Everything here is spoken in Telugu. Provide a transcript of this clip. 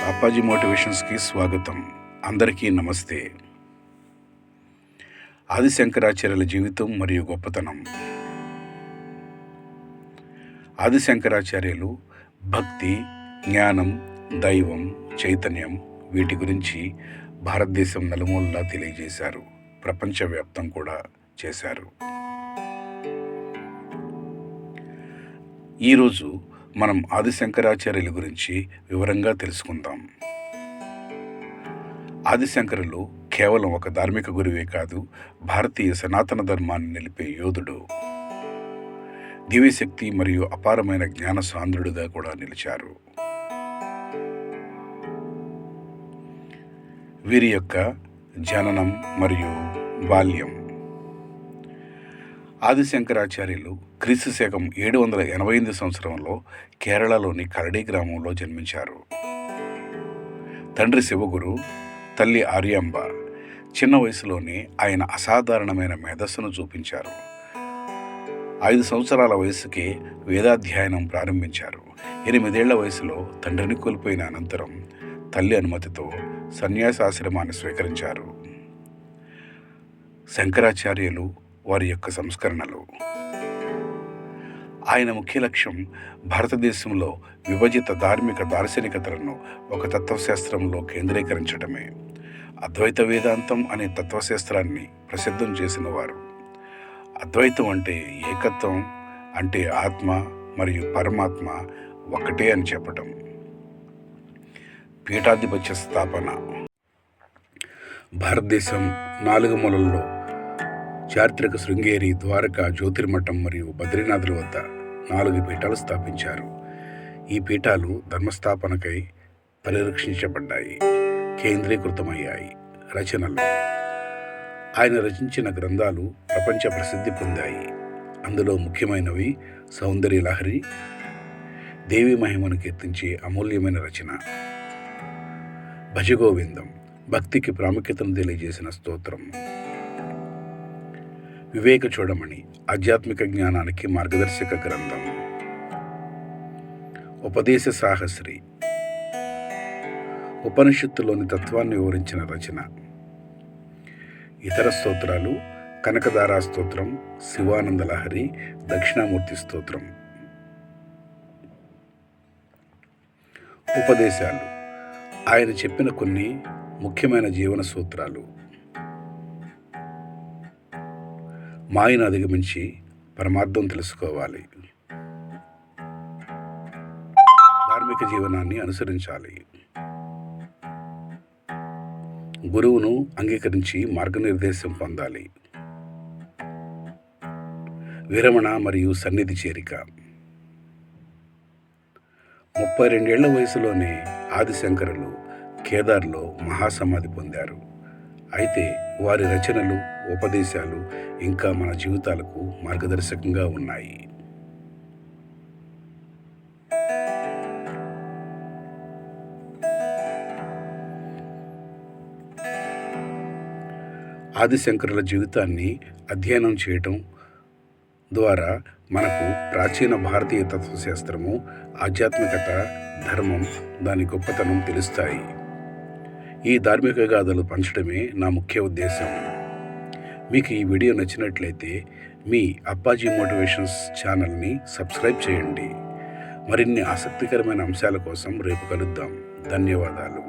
అప్పాజీ మోటివేషన్స్కి స్వాగతం. అందరికీ నమస్తే. ఆది శంకరాచార్యుల జీవితం మరియు గొప్పతనం. ఆది శంకరాచార్యులు భక్తి, జ్ఞానం, దైవం, చైతన్యం వీటి గురించి భారతదేశం నలుమూలలా తెలియజేశారు. ప్రపంచవ్యాప్తం కూడా చేశారు. ఈరోజు మనం ఆది శంకరాచార్యుల గురించి వివరంగా తెలుసుకుందాం. ఆది శంకరులు కేవలం ఒక ధార్మిక గురువే కాదు, భారతీయ సనాతన ధర్మాన్ని నిలిపే యోధుడు, దివ్యశక్తి మరియు అపారమైన జ్ఞాన సాంద్రుడిగా కూడా నిలిచారు. వీరి యొక్క జననం మరియు బాల్యం. ఆది శంకరాచార్యులు క్రీస్తు శకం 788 సంవత్సరంలో కేరళలోని కరడి గ్రామంలో జన్మించారు. తండ్రి శివగురు, తల్లి ఆర్యాంబ. చిన్న వయసులోనే ఆయన అసాధారణమైన మేధస్సును చూపించారు. 5 సంవత్సరాల వయసుకే వేదాధ్యయనం ప్రారంభించారు. 8 ఏళ్ల వయసులో తండ్రిని కోల్పోయిన అనంతరం తల్లి అనుమతితో సన్యాసాశ్రమాన్ని స్వీకరించారు. శంకరాచార్యులు వారి యొక్క సంస్కరణలు. ఆయన ముఖ్య లక్ష్యం భారతదేశంలో విభజిత ధార్మిక దార్శనికతలను ఒక తత్వశాస్త్రంలో కేంద్రీకరించడమే. అద్వైత వేదాంతం అనే తత్వశాస్త్రాన్ని ప్రసిద్ధం చేసిన వారు. అద్వైతం అంటే ఏకత్వం, అంటే ఆత్మ మరియు పరమాత్మ ఒకటే అని చెప్పటం. పీఠాధిపత్య స్థాపన. భారతదేశం 4 మూలల్లో చారిత్రక శృంగేరి, ద్వారకా, జ్యోతిర్మఠం మరియు బద్రీనాథుల వద్ద 4 పీఠాలు స్థాపించారు. ఈ పీఠాలు ధర్మస్థాపనకై పరిరక్షించబడ్డాయి, కేంద్రీకృతమయ్యాయి. రచనలు. ఆయన రచించిన గ్రంథాలు ప్రపంచ ప్రసిద్ధి పొందాయి. అందులో ముఖ్యమైనవి సౌందర్య లహరి, దేవి మహిమను కీర్తించే అమూల్యమైన రచన. భజగోవిందం, భక్తికి ప్రాముఖ్యతను తెలియజేసిన స్తోత్రం. వివేక చూడమణి, ఆధ్యాత్మిక జ్ఞానానికి మార్గదర్శక గ్రంథం. ఉపదేశ సాహస్రి, ఉపనిషత్తులోని తత్వాన్ని వివరించిన రచన. ఇతర స్తోత్రాలు: కనకదారా స్తోత్రం, శివానంద లహరి, దక్షిణామూర్తి స్తోత్రం. ఉపదేశాలు: ఆయన చెప్పిన కొన్ని ముఖ్యమైన జీవన సూత్రాలు. మాయను అధిగమించి పరమార్థం తెలుసుకోవాలి. ధార్మిక జీవనాన్ని అనుసరించాలి. గురువును అంగీకరించి మార్గనిర్దేశం పొందాలి. విరమణ మరియు సన్నిధి చేరిక. 32 ఏళ్ల వయసులోనే ఆదిశంకరులు కేదార్లో మహాసమాధి పొందారు. అయితే వారి రచనలు, ఉపదేశాలు ఇంకా మన జీవితాలకు మార్గదర్శకంగా ఉన్నాయి. ఆదిశంకరుల జీవితాన్ని అధ్యయనం చేయటం ద్వారా మనకు ప్రాచీన భారతీయ తత్వశాస్త్రము, ఆధ్యాత్మికత, ధర్మం, దాని గొప్పతనం తెలుస్తాయి. ఈ ధార్మిక గాథలు పంచడమే నా ముఖ్య ఉద్దేశం. మీకు ఈ వీడియో నచ్చినట్లయితే మీ అప్పాజీ మోటివేషన్స్ ఛానల్ని సబ్స్క్రైబ్ చేయండి. మరిన్ని ఆసక్తికరమైన అంశాల కోసం రేపు కలుద్దాం. ధన్యవాదాలు.